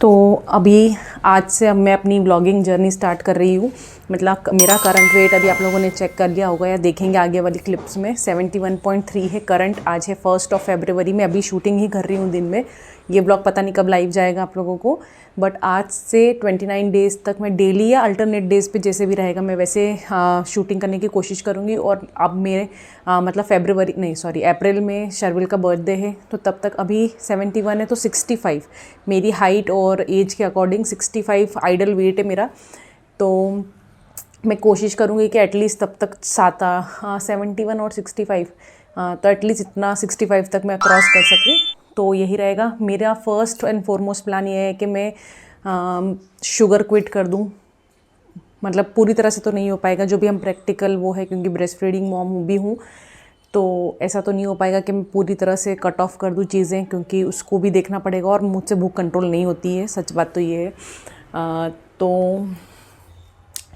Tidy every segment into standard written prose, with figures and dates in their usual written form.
तो अभी आज से अब मैं अपनी ब्लॉगिंग जर्नी स्टार्ट कर रही हूँ। मतलब मेरा करंट वेट अभी आप लोगों ने चेक कर लिया होगा या देखेंगे आगे वाली क्लिप्स में 71.3 है करंट। आज है 1 फरवरी। मैं अभी शूटिंग ही कर रही हूँ दिन में। ये ब्लॉग पता नहीं कब लाइव जाएगा आप लोगों को, बट आज से 29 डेज़ तक मैं डेली या अल्टरनेट डेज़ पे जैसे भी रहेगा मैं वैसे शूटिंग करने की कोशिश करूँगी। और अब मेरे मतलब फरवरी नहीं सॉरी अप्रैल में शर्विल का बर्थडे है, तो तब तक अभी 71 है तो 65 मेरी हाइट और एज के अकॉर्डिंग 65 आइडल वेट है मेरा। तो मैं कोशिश करूँगी कि एटलीस्ट तब तक 71 और 65 तो एटलीस्ट इतना 65 तक मैं क्रॉस कर सकूँ। तो यही रहेगा मेरा फर्स्ट एंड फॉरमोस्ट प्लान। ये है कि मैं शुगर क्विट कर दूँ। मतलब पूरी तरह से तो नहीं हो पाएगा, जो भी हम प्रैक्टिकल वो है, क्योंकि ब्रेस्ट फीडिंग मॉम भी हूँ तो ऐसा तो नहीं हो पाएगा कि मैं पूरी तरह से कट ऑफ कर दूँ चीज़ें, क्योंकि उसको भी देखना पड़ेगा और मुझसे भूख कंट्रोल नहीं होती है, सच बात तो ये है। तो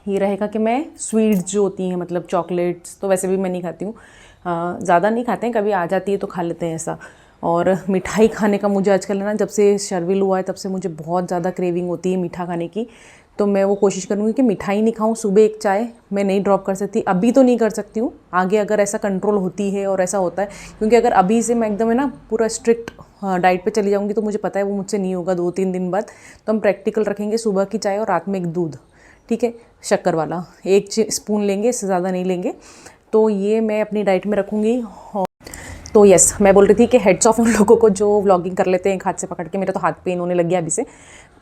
ये रहेगा कि मैं स्वीट्स जो होती हैं मतलब चॉकलेट्स तो वैसे भी मैं नहीं खाती हूँ, ज़्यादा नहीं खाते हैं, कभी आ जाती है तो खा लेते हैं ऐसा। और मिठाई खाने का मुझे आजकल है ना, जब से शर्विल हुआ है तब से मुझे बहुत ज़्यादा क्रेविंग होती है मीठा खाने की। तो मैं वो कोशिश करूँगी कि मिठाई नहीं खाऊँ। सुबह एक चाय मैं नहीं ड्रॉप कर सकती, अभी तो नहीं कर सकती हूँ, आगे अगर ऐसा कंट्रोल होती है और ऐसा होता है, क्योंकि अगर अभी से मैं एकदम है ना पूरा स्ट्रिक्ट डाइट पे चली जाऊँगी तो मुझे पता है वो मुझसे नहीं होगा 2-3 दिन बाद। तो हम प्रैक्टिकल रखेंगे, सुबह की चाय और रात में एक दूध, ठीक है, शक्कर वाला 1 स्पून लेंगे, इससे ज़्यादा नहीं लेंगे। तो ये मैं अपनी डाइट में रखूँगी। तो यस, मैं बोल रही थी कि हेड्स ऑफ उन लोगों को जो व्लॉगिंग कर लेते हैं एक हाथ से पकड़ के। मेरा तो हाथ पेन होने लग गया अभी से,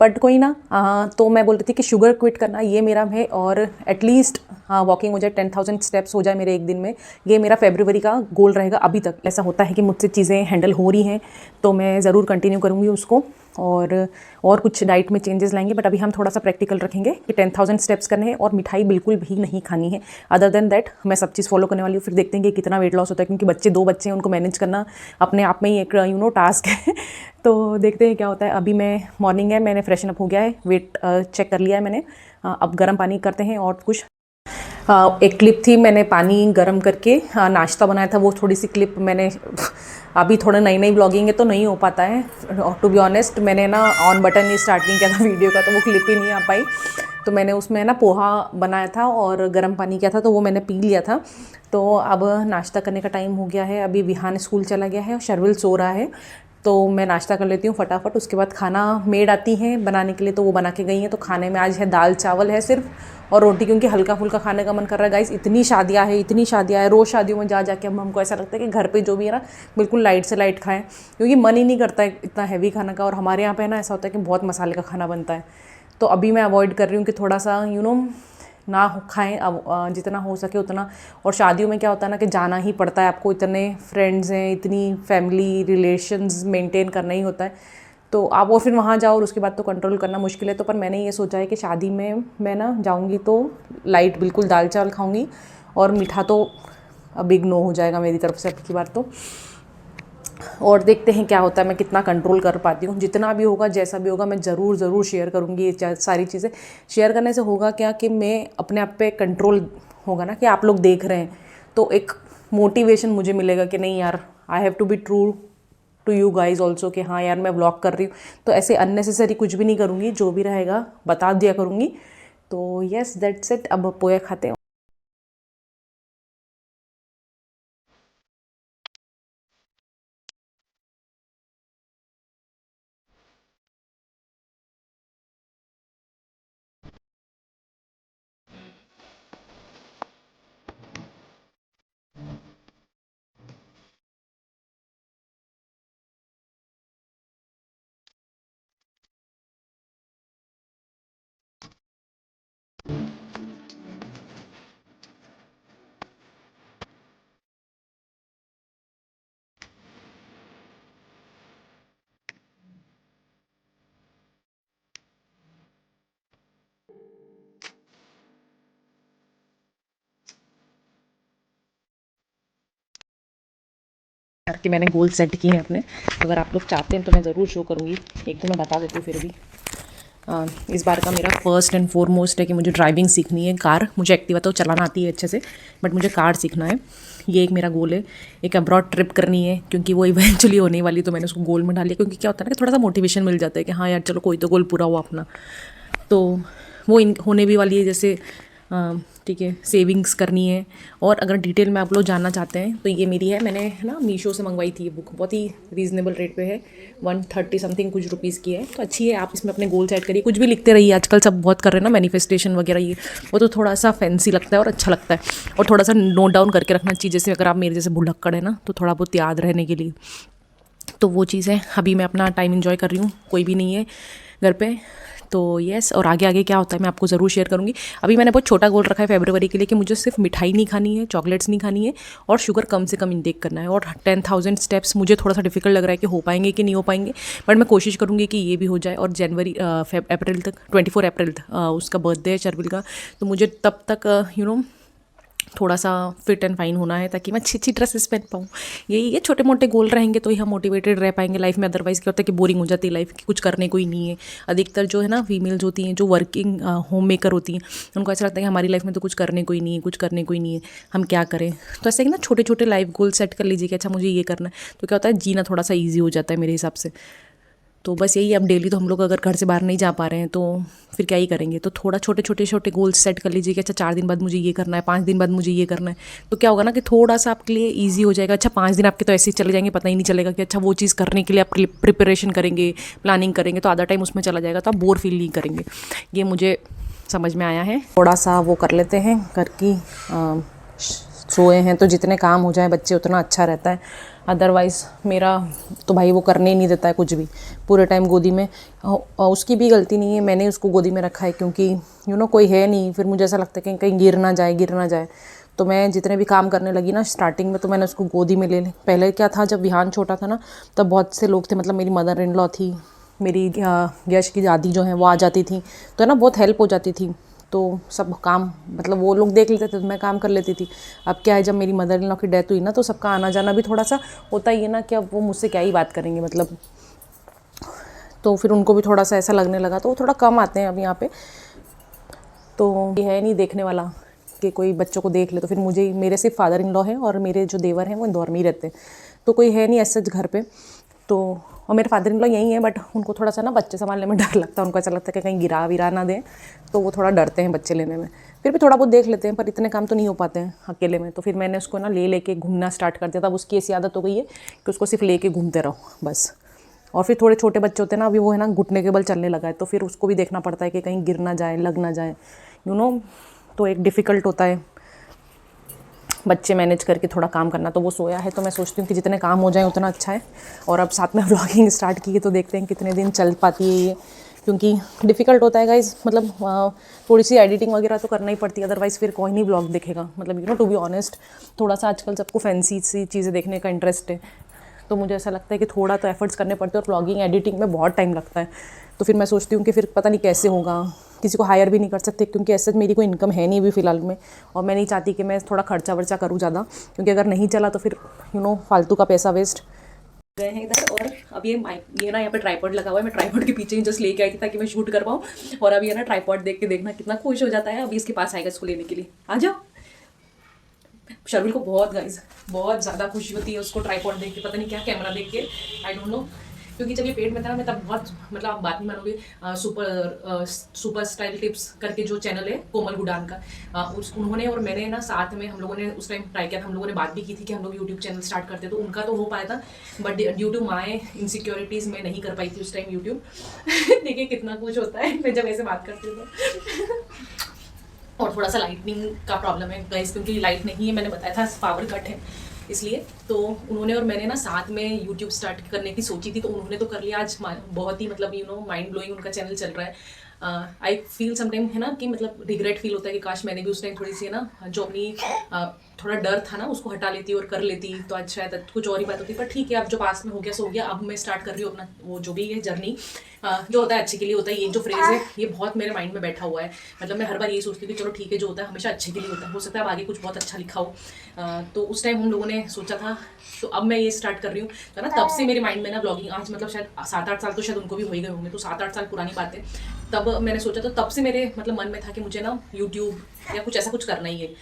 बट कोई ना। तो मैं बोल रही थी कि शुगर क्विट करना ये मेरा है, और एटलीस्ट वॉकिंग हो जाए, 10,000 स्टेप्स हो जाए मेरे एक दिन में, ये मेरा फरवरी का गोल रहेगा। अभी तक ऐसा होता है कि मुझसे चीज़ें हैंडल हो रही हैं तो मैं ज़रूर कंटिन्यू करूँगी उसको, और कुछ डाइट में चेंजेस लाएंगे। बट अभी हम थोड़ा सा प्रैक्टिकल रखेंगे कि 10,000 स्टेप्स करने हैं और मिठाई बिल्कुल भी नहीं खानी है। अदर देन दैट मैं सब चीज़ फॉलो करने वाली हूँ। फिर देखते हैं कि कितना वेट लॉस होता है, क्योंकि 2 बच्चे हैं, उनको मैनेज करना अपने आप में ही एक टास्क है। तो देखते हैं क्या होता है। अभी मैं मॉर्निंग है, मैंने फ्रेशन अप हो गया है, वेट चेक कर लिया है मैंने। अब गर्म पानी करते हैं और कुछ। एक क्लिप थी, मैंने पानी गर्म करके नाश्ता बनाया था, वो थोड़ी सी क्लिप मैंने अभी थोड़ा नई नई ब्लॉगिंग है तो नहीं हो पाता है टू बी ऑनेस्ट। मैंने ना ऑन बटन नहीं स्टार्ट नहीं किया था वीडियो का, तो वो क्लिप ही नहीं आ पाई। तो मैंने उसमें ना पोहा बनाया था और गर्म पानी किया था, तो वो मैंने पी लिया था। तो अब नाश्ता करने का टाइम हो गया है। अभी विहान स्कूल चला गया है और शर्विल सो रहा है, तो मैं नाश्ता कर लेती हूँ फटाफट। उसके बाद खाना मेड आती हैं बनाने के लिए, तो वो बना के गई हैं। तो खाने में आज है दाल चावल है सिर्फ, और रोटी, क्योंकि हल्का फुल्का खाने का मन कर रहा है। गाइस इतनी शादियाँ हैं, इतनी शादियाँ हैं, रोज़ शादियों में जा जाके अब हमको ऐसा लगता है कि घर पे जो भी है ना बिल्कुल लाइट से लाइट खाएं, क्योंकि मन ही नहीं करता है इतना हैवी खाना का। और हमारे यहाँ पे ना ऐसा होता है कि बहुत मसाले का खाना बनता है, तो अभी मैं अवॉइड कर रही हूँ कि थोड़ा सा ना खाएं, अब जितना हो सके उतना। और शादियों में क्या होता है ना कि जाना ही पड़ता है आपको, इतने फ्रेंड्स हैं, इतनी फैमिली रिलेशंस मेंटेन करना ही होता है। तो आप वो फिर वहाँ जाओ और उसके बाद तो कंट्रोल करना मुश्किल है। तो पर मैंने ये सोचा है कि शादी में मैं ना जाऊँगी तो लाइट बिल्कुल दाल चावल खाऊँगी, और मीठा तो अब इग्नोर हो जाएगा मेरी तरफ से अब की बार तो। और देखते हैं क्या होता है, मैं कितना कंट्रोल कर पाती हूँ। जितना भी होगा, जैसा भी होगा, मैं ज़रूर शेयर करूँगी ये सारी चीज़ें। शेयर करने से होगा क्या कि मैं अपने आप पे कंट्रोल होगा ना, कि आप लोग देख रहे हैं तो एक मोटिवेशन मुझे मिलेगा कि नहीं यार, I have to be true to you guys also, कि हाँ यार मैं व्लॉग कर रही हूँ तो ऐसे अननेसेसरी कुछ भी नहीं करूँगी, जो भी रहेगा बता दिया करूँगी। तो येस दैट्स इट। अब पोया खाते हैं। कि मैंने गोल सेट किए हैं अपने, तो अगर आप लोग चाहते हैं तो मैं ज़रूर शो करूँगी। एक तो मैं बता देती हूँ फिर भी। इस बार का मेरा फर्स्ट एंड फॉरमोस्ट है कि मुझे ड्राइविंग सीखनी है कार। मुझे एक्टिवा तो चलाना आती है अच्छे से, बट मुझे कार सीखना है। ये एक मेरा गोल है। एक अब्रॉड ट्रिप करनी है क्योंकि वो इवेंचुअली होने वाली, तो मैंने उसको गोल में डाल लिया। क्योंकि क्या होता है ना कि थोड़ा सा मोटिवेशन मिल जाता है कि हाँ यार चलो कोई तो गोल पूरा हुआ अपना। तो वो होने भी वाली है। जैसे ठीक है, सेविंग्स करनी है। और अगर डिटेल में आप लोग जानना चाहते हैं तो ये मेरी है, मैंने ना मीशो से मंगवाई थी ये बुक। बहुत ही रीज़नेबल रेट पे है, 130 समथिंग कुछ रुपीज़ की है। तो अच्छी है, आप इसमें अपने गोल सेट करिए। कुछ भी लिखते रहिए, आजकल सब बहुत कर रहे हैं ना मैनिफेस्टेशन वगैरह। ये वो तो थोड़ा सा फैंसी लगता है और अच्छा लगता है, और थोड़ा सा नोट डाउन करके रखना चाहिए। जैसे अगर आप मेरे जैसे भुलक्कड़ है ना, तो थोड़ा बहुत याद रहने के लिए। तो वो चीज़ है। अभी मैं अपना टाइम एंजॉय कर रही हूँ, कोई भी नहीं है घर पे। तो यस, और आगे आगे क्या होता है मैं आपको ज़रूर शेयर करूँगी। अभी मैंने बहुत छोटा गोल रखा है फरवरी के लिए कि मुझे सिर्फ मिठाई नहीं खानी है, चॉकलेट्स नहीं खानी है, और शुगर कम से कम इंटेक करना है। और 10,000 स्टेप्स मुझे थोड़ा सा डिफिकल्ट लग रहा है कि हो पाएंगे कि नहीं हो पाएंगे, बट मैं कोशिश करूँगी कि ये भी हो जाए। और जनवरी अप्रैल तक, 24 अप्रैल उसका बर्थडे है शर्विल का, तो मुझे तब तक थोड़ा सा फिट एंड फाइन होना है ताकि मैं अच्छी अच्छी ड्रेसेस पहन पाऊँ। यही ये छोटे मोटे गोल रहेंगे तो ही हम मोटिवेटेड रह पाएंगे लाइफ में। अदरवाइज़ क्या होता है कि बोरिंग हो जाती है लाइफ की, कुछ करने को ही नहीं है। अधिकतर जो है ना फीमेल्स होती हैं, जो वर्किंग होम मेकर होती हैं, उनको ऐसा लगता है कि हमारी लाइफ में तो कुछ करने को ही नहीं है, कुछ करने को ही नहीं है, हम क्या करें। तो ऐसे ही ना छोटे छोटे लाइफ गोल सेट कर लीजिए कि अच्छा मुझे ये करना है, तो क्या होता है जीना थोड़ा सा ईजी हो जाता है मेरे हिसाब से। तो बस यही, अब डेली तो हम लोग अगर घर से बाहर नहीं जा पा रहे हैं तो फिर क्या ही करेंगे। तो थोड़ा छोटे गोल्स सेट कर लीजिए कि अच्छा 4 दिन बाद मुझे ये करना है, 5 दिन बाद मुझे ये करना है। तो क्या होगा ना कि थोड़ा सा आपके लिए ईजी हो जाएगा। अच्छा 5 दिन आपके तो ऐसे ही चले जाएंगे, पता ही नहीं चलेगा कि अच्छा वो चीज़ करने के लिए आप प्रिपरेशन करेंगे, प्लानिंग करेंगे, तो आधा टाइम उसमें चला जाएगा, तो आप बोर फील नहीं करेंगे। ये मुझे समझ में आया है। थोड़ा सा वो कर लेते हैं, घर की सोए हैं तो जितने काम हो जाए बच्चे उतना अच्छा रहता है। अदरवाइज़ मेरा तो भाई वो करने ही नहीं देता है कुछ भी, पूरे टाइम गोदी में। उसकी भी गलती नहीं है, मैंने उसको गोदी में रखा है क्योंकि कोई है नहीं। फिर मुझे ऐसा लगता है कि कहीं गिर ना जाए। तो मैं जितने भी काम करने लगी ना स्टार्टिंग में, तो मैंने उसको गोदी में ले लिया। पहले क्या था, जब विहान छोटा था ना, तब बहुत से लोग थे, मतलब मेरी मदर इन लॉ थी, मेरी यश की दादी जो है वो आ जाती थी, तो है ना बहुत हेल्प हो जाती थी। तो सब काम मतलब वो लोग देख लेते थे तो मैं काम कर लेती थी। अब क्या है, जब मेरी मदर इन लॉ की डेथ हुई ना, तो सबका आना जाना भी थोड़ा सा होता ही है ना कि अब वो मुझसे क्या ही बात करेंगे मतलब। तो फिर उनको भी थोड़ा सा ऐसा लगने लगा, तो वो थोड़ा कम आते हैं अब यहाँ पे। तो ये है नहीं देखने वाला कि कोई बच्चों को देख ले। तो फिर मेरे सिर्फ फादर इन लॉ हैं और मेरे जो देवर हैं वो इंदौर में ही रहते हैं, तो कोई है नहीं ऐसे घर पे। तो और मेरे फादर इन लॉ यहीं हैं, बट उनको थोड़ा सा ना बच्चे संभालने में डर लगता है। उनको ऐसा लगता है कि कहीं गिरा विरा ना दें, तो वो थोड़ा डरते हैं बच्चे लेने में। फिर भी थोड़ा बहुत देख लेते हैं, पर इतने काम तो नहीं हो पाते हैं अकेले में। तो फिर मैंने उसको ना लेके घूमना स्टार्ट कर दिया था। अब उसकी ऐसी आदत हो गई है कि उसको सिर्फ लेके घूमते रहो बस। और फिर थोड़े छोटे बच्चे होते हैं ना, अभी वो है ना घुटने के बल चलने लगा है, तो फिर उसको भी देखना पड़ता है कि कहीं गिर ना जाए, लग ना जाए, तो एक डिफ़िकल्ट होता है बच्चे मैनेज करके थोड़ा काम करना। तो वो सोया है, तो मैं सोचती हूँ कि जितने काम हो जाए उतना अच्छा है। और अब साथ में व्लॉगिंग स्टार्ट की है, तो देखते हैं कितने दिन चल पाती है ये, क्योंकि डिफ़िकल्ट होता है गाइस। मतलब थोड़ी सी एडिटिंग वगैरह तो करना ही पड़ती है, अदरवाइज़ फिर कोई नहीं व्लॉग देखेगा। मतलब टू बी ऑनेस्ट, थोड़ा सा आजकल सबको फैंसी सी चीज़ें देखने का इंटरेस्ट है, तो मुझे ऐसा लगता है कि थोड़ा तो एफर्ट्स करने पड़ते हैं। और व्लॉगिंग एडिटिंग में बहुत टाइम लगता है, तो फिर मैं सोचती हूँ कि फिर पता नहीं कैसे होगा। किसी को हायर भी नहीं कर सकते, क्योंकि ऐसे मेरी कोई इनकम है नहीं अभी फ़िलहाल में। और मैं नहीं चाहती कि मैं थोड़ा खर्चा वर्चा करूँ ज़्यादा, क्योंकि अगर नहीं चला तो फिर फालतू का पैसा वेस्ट गए हैं इधर। और अब ये ना यहाँ पे ट्राइपॉड लगा हुआ है, मैं ट्राइपॉड के पीछे ही जस्ट लेके आई थी ताकि मैं शूट कर पाऊँ। और अब ये ना ट्राइपॉड देख के देखना कितना खुश हो जाता है। अभी इसके पास आएगा इसको लेने के लिए, आ जाओ। शर्विल को बहुत ज़्यादा खुशी होती है उसको ट्राइपॉड देख के, पता नहीं क्या कैमरा देख के, आई डोंट नो। क्योंकि जब ये पेट में था ना, मैं तब बहुत मतलब आप बात नहीं मानोगे, सुपर स्टाइल टिप्स करके जो चैनल है कोमल गुडान का, उन्होंने और मैंने ना साथ में हम लोगों ने उस टाइम ट्राई किया था। हम लोगों ने बात भी की थी कि हम लोग यूट्यूब चैनल स्टार्ट करते, तो उनका तो हो पाया था, but due to my insecurities मैं नहीं कर पाई थी उस टाइम यूट्यूब। देखिए कितना कुछ होता है मैं जब ऐसे बात करती हूँ तो। और थोड़ा सा लाइटनिंग का प्रॉब्लम है गाइस, क्योंकि लाइट नहीं है, मैंने बताया था पावर कट है इसलिए। तो उन्होंने और मैंने ना साथ में यूट्यूब स्टार्ट करने की सोची थी, तो उन्होंने तो कर लिया आज। बहुत ही मतलब माइंड ब्लोइंग उनका चैनल चल रहा है। आई फील समटाइम है ना कि मतलब रिग्रेट फील होता है कि काश मैंने भी उस टाइम थोड़ी सी है ना जो अपनी थोड़ा डर था ना, उसको हटा लेती और कर लेती तो आज शायद कुछ और ही बात होती। पर ठीक है, अब जो पास में हो गया सो हो गया। अब मैं स्टार्ट कर रही हूँ अपना वो जो भी है जर्नी, जो होता है अच्छे के लिए होता है। ये जो फ्रेज़ है ये बहुत मेरे माइंड में बैठा हुआ है। मतलब मैं हर बार यही सोचती हूँ कि चलो ठीक है, जो होता है हमेशा अच्छे के लिए होता है। हो सकता है अब आगे कुछ बहुत अच्छा लिखा हो। तो उस टाइम हम लोगों ने सोचा था, तो अब मैं ये स्टार्ट कर रही हूँ। तो ना तब से मेरे माइंड में ना ब्लॉगिंग, आज मतलब शायद 7-8 साल तो शायद उनको भी हो ही गए होंगे, तो 7-8 साल पुरानी बात है। तब मैंने सोचा, तो तब से मेरे मतलब मन में था कि मुझे ना यूट्यूब या कुछ ऐसा कुछ करना ही है।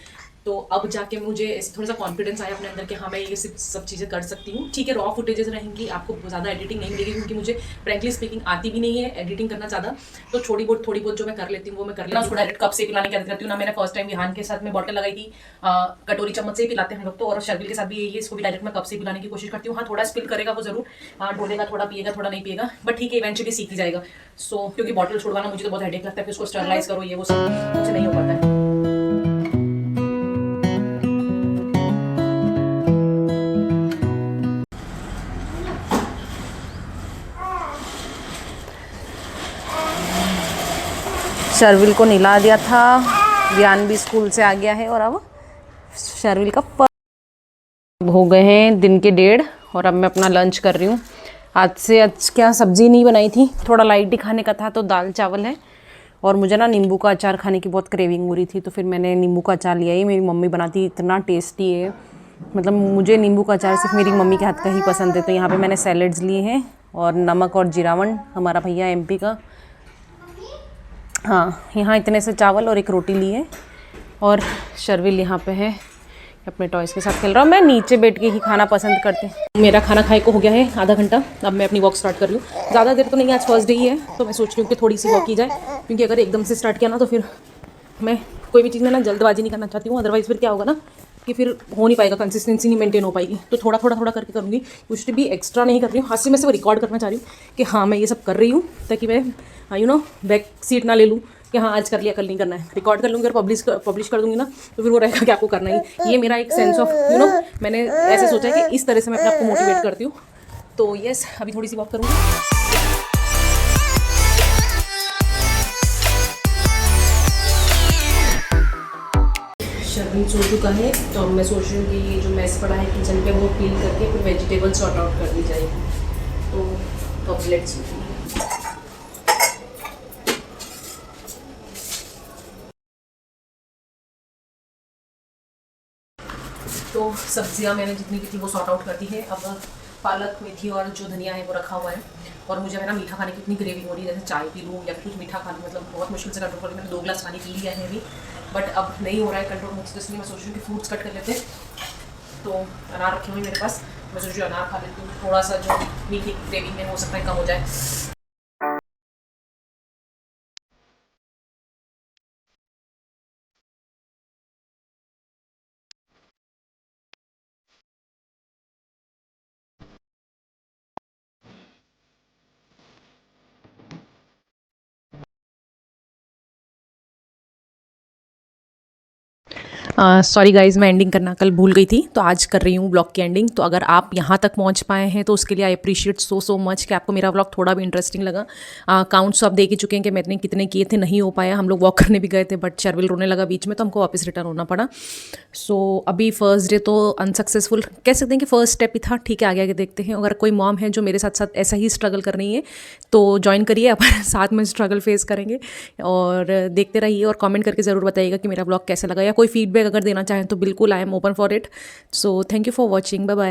तो अब जाके मुझे ऐसे थोड़ा सा कॉन्फिडेंस आया अपने अंदर कि हाँ मैं ये सब चीज़ें कर सकती हूँ। ठीक है, रॉ फुटेजेस रहेंगी, आपको ज़्यादा एडिटिंग नहीं मिलेगी, क्योंकि मुझे फ्रेंकली स्पीकिंग आती भी नहीं है एडिटिंग करना ज़्यादा। तो थोड़ी बहुत जो मैं कर लेती हूँ वो मैं कर लेती हूँ। उसको डायरेक्ट कप से पिलाने की आदत करती हूँ ना। मैंने फर्स्ट टाइम विहान के साथ में बॉटल लगाई थी, कटोरी चम्मच से ही पिलाते हैं हम लोग तो, और शर्विल के साथ भी यही है, इसको भी डायरेक्ट मैं कप से पिलाने की कोशिश करती हूँ। हाँ थोड़ा स्पिल करेगा वो जरूर, ढोलेगा, थोड़ा पिएगा, थोड़ा नहीं पिएगा, बट ठीक है इवेंचुअली सीख ही जाएगा। सो क्योंकि बॉटल छुड़वाना मुझे तो बहुत हेडेक लगता है, फिर उसको स्टरलाइज करो, ये वो सब मुझसे नहीं हो पाता है। शर्विल को नहला दिया था, विहान भी स्कूल से आ गया है, और अब शर्विल का हो गए हैं दिन के 1:30, और अब मैं अपना लंच कर रही हूँ। आज क्या सब्ज़ी नहीं बनाई थी, थोड़ा लाइट ही खाने का था, तो दाल चावल है। और मुझे ना नींबू का अचार खाने की बहुत क्रेविंग हो रही थी, तो फिर मैंने नींबू का अचार लिया ही। मेरी मम्मी बनाती इतना टेस्टी है, मतलब मुझे नींबू का अचार सिर्फ मेरी मम्मी के हाथ का ही पसंद है। तो यहाँ पे मैंने सैलेड्स लिए हैं, और नमक और जीरावन, हमारा भैया एमपी का। हाँ, यहाँ इतने से चावल और एक रोटी ली है, और शर्विल यहाँ पे है अपने टॉयज़ के साथ खेल रहा हूँ। मैं नीचे बैठ के ही खाना पसंद करती हूँ। मेरा खाना खाए को हो गया है आधा घंटा, अब मैं अपनी वॉक स्टार्ट कर रही हूँ। ज़्यादा देर तो नहीं, आज फर्स्ट डे ही है, तो मैं सोच रही हूँ कि थोड़ी सी वॉक की जाए, क्योंकि अगर एकदम से स्टार्ट किया ना तो फिर मैं कोई भी चीज़ में ना जल्दबाजी नहीं करना चाहती हूँ। अदरवाइज़ फिर क्या होगा ना कि फिर हो नहीं पाएगा, कंसिस्टेंसी नहीं मेंटेन हो पाएगी। तो थोड़ा थोड़ा करके करूँगी, कुछ भी एक्स्ट्रा नहीं कर रही हूँ। हाथ से मैं सिर्फ रिकॉर्ड करना चाह रही हूँ कि हाँ मैं ये सब कर रही हूँ, ताकि मैं बैक सीट ना ले लूँ कि हाँ आज कर लिया कल नहीं करना है। रिकॉर्ड कर लूँगी और पब्लिश कर दूँगी ना, तो फिर वो रहेगा कि आपको करना ही। ये मेरा एक सेंस ऑफ मैंने ऐसे सोचा है कि इस तरह से मैं अपने आप को मोटिवेट करती हूँ। तो यस, अभी थोड़ी सी वॉक करूँगी। शर्विल सो चुका है, तो अब मैं सोच रही हूँ कि ये जो मैस पड़ा है किचन पे वो क्लीन करके फिर वेजिटेबल सॉर्ट आउट कर दी जाएगी। तो अब लेट्स सी। तो सब्जियां मैंने जितनी भी थी वो सॉर्ट आउट कर दी है। अब पालक, मेथी और जो धनिया है वो रखा हुआ है। और मुझे ना मीठा खाने की इतनी क्रेविंग हो रही है, जैसे चाय पी लूँ या फिर कुछ मीठा खा लूँ। मतलब बहुत मुश्किल से कंट्रोल कर रही हूँ। मैंने 2 गिलास पानी पी लिया है अभी, बट अब नहीं हो रहा है कंट्रोल मुझसे, इसलिए मैं सोच रही हूँ कि फ्रूट्स कट कर लेते हैं। तो अनार रखे हुए मेरे पास, मैं सोच रही हूँ अनार खा लेती हूँ, थोड़ा सा जो मीठी क्रेविंग है हो सकता है कम हो जाए। सॉरी गाइज, मैं एंडिंग करना कल भूल गई थी, तो आज कर रही हूँ ब्लॉग की एंडिंग। तो अगर आप यहाँ तक पहुँच पाए हैं तो उसके लिए आई अप्रिशिएट सो मच कि आपको मेरा ब्लॉग थोड़ा भी इंटरेस्टिंग लगा। काउंट्स आप देख ही चुके हैं कि मैंने कितने किए थे, नहीं हो पाया। हम लोग वॉक करने भी गए थे, बट शर्विल रोने लगा बीच में, तो हमको वापस रिटर्न होना पड़ा। सो अभी फर्स्ट डे तो अनसक्सेसफुल कह सकते हैं कि फर्स्ट स्टेप ही था। ठीक है, आगे आगे देखते हैं। अगर कोई मॉम है जो मेरे साथ साथ ऐसा ही स्ट्रगल कर रही है तो ज्वाइन करिए, अपन साथ में स्ट्रगल फेस करेंगे। और देखते रहिए, और कमेंट करके ज़रूर बताइएगा कि मेरा ब्लॉग कैसा लगा, या कोई फीडबैक अगर देना चाहें तो बिल्कुल I am open for it. So thank you for watching, bye bye.